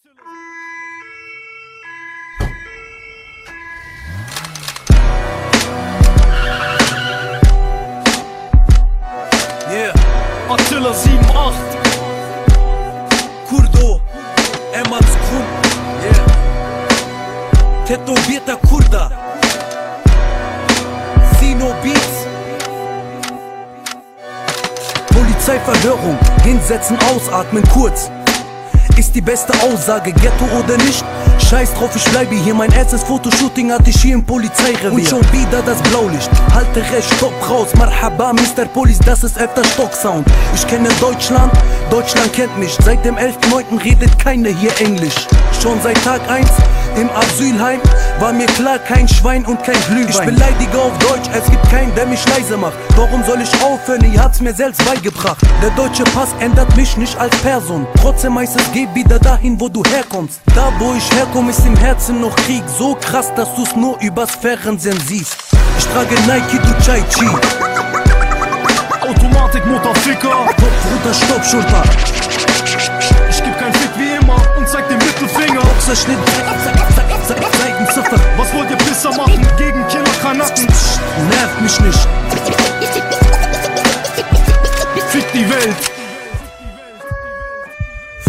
Yeah, Attila 7-8 Kurdo, Emats Krum, yeah. Tätowierter Kurda, Sino Beats. Polizeiverhörung, hinsetzen, ausatmen, kurz. Ist die beste Aussage, Ghetto oder nicht? Scheiß drauf, ich bleibe hier, mein erstes Fotoshooting hatte ich hier im Polizeirevier. Und schon wieder das Blaulicht, halte recht, stopp raus, Marhaba, Mr. Police, das ist 11. Stock Sound. Ich kenne Deutschland, Deutschland kennt mich, seit dem 11.9. redet keiner hier Englisch. Schon seit Tag 1 im Asylheim war mir klar, kein Schwein und kein Glühwein. Ich beleidige auf Deutsch, es gibt keinen, der mich leise macht. Warum soll ich aufhören, ihr habt's mir selbst beigebracht. Der deutsche Pass ändert mich nicht als Person, trotzdem heißt es, geh wieder dahin, wo du herkommst. Da wo ich herkomme, ist im Herzen noch Krieg, so krass, dass du's nur übers Fernsehen siehst. Ich trage Nike, du Chai Chi, Automatik, Motorficker, Kopf runter, Stopp, Schulter. Ich geb kein Fick wie immer und zeig den Mittelfinger. Boxerschnitt, Seitenziffer. Was wollt ihr Pisser machen gegen Killer-Kanaken? Nervt mich nicht. Fick die Welt.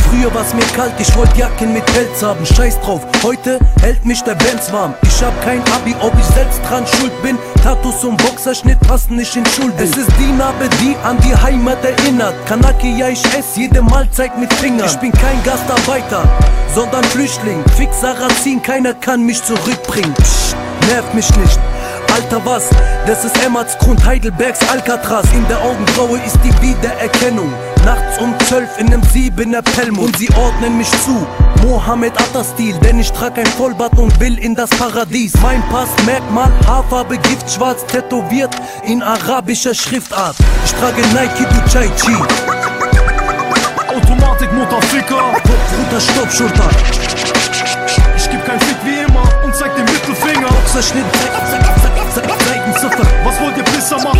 Früher war's mir kalt, ich wollte Jacken mit Pelz haben, scheiß drauf, heute hält mich der Benz warm. Ich hab kein Abi, ob ich selbst dran schuld bin, Tattoos und Boxerschnitt passen nicht in Schulbild. Es ist die Narbe, die an die Heimat erinnert, Kanaki, ja ich ess jede Mahlzeit mit Fingern. Ich bin kein Gastarbeiter, sondern Flüchtling, Fick Sarazin, keiner kann mich zurückbringen. Psst, nervt mich nicht. Alter was, das ist Emmerts Grund, Heidelbergs Alcatraz. In der Augenbraue ist die Wiedererkennung. Nachts um 12 in nem 7er Pelmut. Und sie ordnen mich zu, Mohammed Atta-Stil. Denn ich trag ein Vollbart und will in das Paradies. Mein Pass, Merkmal, Haarfarbe, Giftschwarz, tätowiert in arabischer Schriftart. Ich trage Nike, du Chai Chi, Automatik, Motorficker, Kopf runter, Stopp, Schulter. Ich geb kein Fick wie immer und zeig den Mittelfinger. Boxerschnitt, Seitenziffer. Was wollt ihr Pisser machen